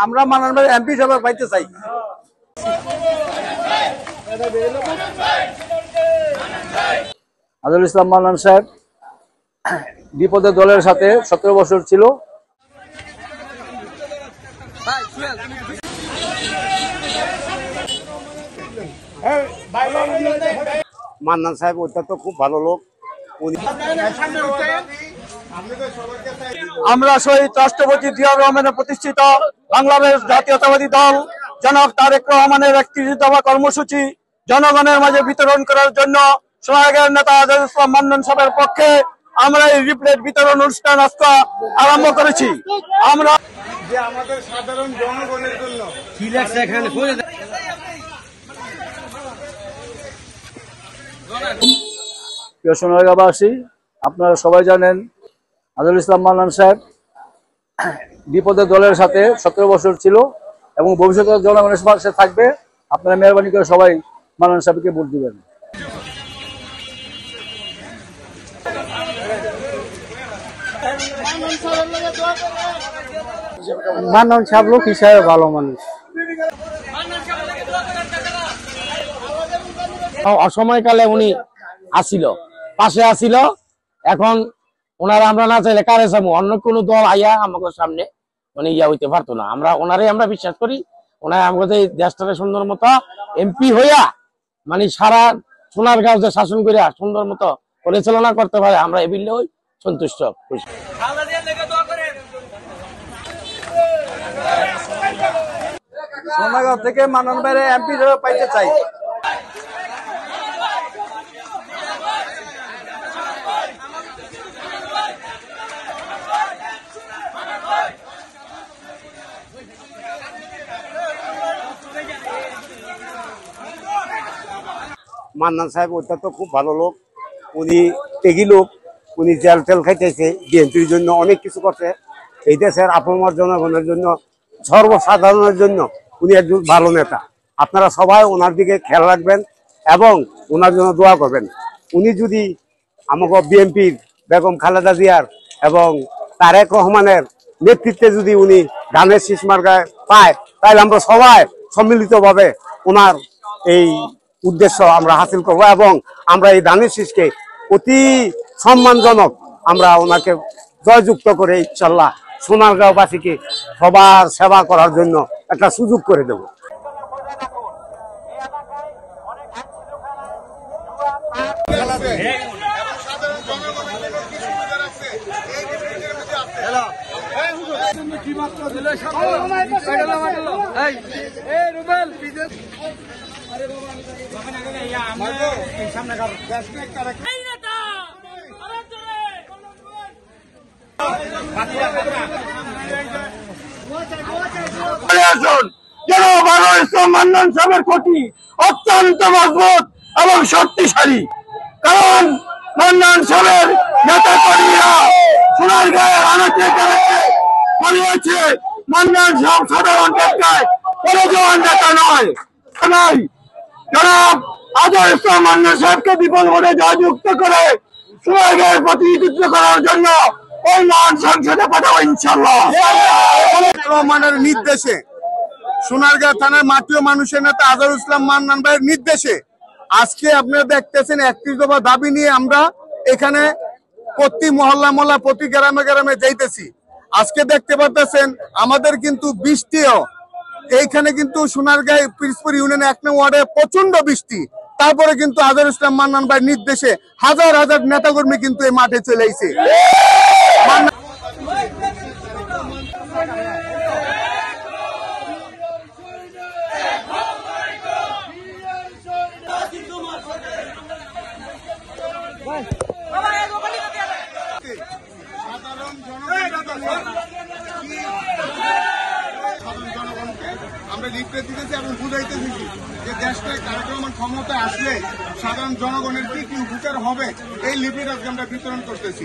আমরা মান্নান ভাই এমপি হিসেবে পাইতে চাই। আজহারুল ইসলাম মান্নান সাহেব বিপদে দলের সাথে 17 বছর ছিল। মান্নান সাহেব ওইটা তো খুব ভালো লোক। আমরা শহীদ রাষ্ট্রপতি জিয়াউর রহমানের প্রতিষ্ঠিত বাংলাদেশ জাতীয়তাবাদী দল জনাব তারেক রহমানের 31 দফা কর্মসূচি জনগণের মাঝে বিতরণ করার জন্য সোনারগাঁয়ের নেতা আজহারুল ইসলাম মান্নান সাহেবের পক্ষে আমরা এই লিফলেট বিতরণ অনুষ্ঠান আজকে আরম্ভ করেছি। আমরা যে আমাদের সাধারণ জনগণের জন্য প্রিয় সোনারগাঁবাসী, আপনারা সবাই জানেন আজহারুল ইসলাম মান্নান সাহেব বিপদে দলের সাথে 17 বছর ছিল এবং ভবিষ্যতে জনগণের পাশে থাকবে। আপনারা মেহরবানি করে সবাই মান্নান সাহেবকে ভোট দিবেন। মান্নান সাহেব লোক হিসাবে ভালো মানুষ। অসময়কালে উনি আসিল, পাশে আসিল। এখন ওনারা আমরা না চাইলে কারে যাবো? অন্য কোন দল আইয়া আমাকে সামনে মানে ইয়া হইতে পারতো না। আমরা ওনারে আমরা বিশ্বাস করি, ওনারা আমাদের দেশটাকে সুন্দর মতো এমপি হইয়া মানে সারা সোনারগাঁও যে শাসন করিয়া সুন্দর মতো পরিচালনা করতে পারে, আমরা এ বিলে সন্তুষ্ট। সোনারগাঁও থেকে মান্নান ভাইয়ের এমপি হিসেবে পাইতে চাই। মান্নান সাহেব ওইটা তো খুব ভালো লোক। উনি ত্যাগী লোক। উনি জেল টেল খাইতেছে, বিএনপির জন্য অনেক কিছু করছে। এই দেশের আপামর জনগণের জন্য, সর্বসাধারণের জন্য উনি একজন ভালো নেতা। আপনারা সবাই ওনার দিকে খেয়াল রাখবেন এবং ওনার জন্য দোয়া করবেন। উনি যদি আমাকে বিএনপির বেগম খালেদা জিয়ার এবং তারেক রহমানের নেতৃত্বে যদি উনি ধানের শীষ মার্কায় পায়, তাহলে আমরা সবাই সম্মিলিতভাবে ওনার এই উদ্দেশ্য আমরা হাসিল করব এবং আমরা এই ধানের শীষকে অতি সম্মানজনক আমরা ওনাকে জয়যুক্ত করে ইনশাল্লাহ সোনারগাঁওবাসীকে সবার সেবা করার জন্য একটা সুযোগ করে দেব। মান্নান সাহেবের কোটি অত্যন্ত মজবুত এবং শক্তিশালী, কারণ মান্নান সাহেবের নেতা কর্মীরা সোনারগাঁয়ের আনাচে করিয়েছে। মান্নান সাহেব সাধারণ টেক্কায় কোনো জওয়ান নেতা নয়। জনাব আজহারুল ইসলাম মান্নান সাহেবকে বিপুল ভোটে জয়যুক্ত করে সোনারগাঁয়ের প্রতিনিধিত্ব করার জন্য ওই মান সংসদে পাঠাবো ইনশাল্লাহ। রহমানের নির্দেশে সোনারগাঁও থানার মাটিও মানুষের নেতা আজহারুল ইসলাম মান্নান ভাইয়ের নির্দেশে আজকে আপনারা দেখতেছেন 31 দফা দাবি নিয়ে আমরা এখানে প্রতি মহল্লা প্রতি গ্রামে গ্রামে যাইতেছি। আজকে দেখতে পারতেছেন আমাদের কিন্তু বৃষ্টিও এইখানে কিন্তু সোনারগাঁও পিরোজপুর ইউনিয়ন 1 নং ওয়ার্ডে প্রচন্ড বৃষ্টি, তারপরে কিন্তু আজহারুল ইসলাম মান্নান ভাইয়ের নির্দেশে হাজার হাজার নেতাকর্মী কিন্তু এই মাঠে চলে আইছে। আমরা লিফলেট দিতেছি এবং বুঝাইতেছি যে দেশটায় তারেক রহমান ক্ষমতায় আসলে সাধারণ জনগণের কি কি উপকার হবে, এই লিফলেট আজকে আমরা বিতরণ করতেছি।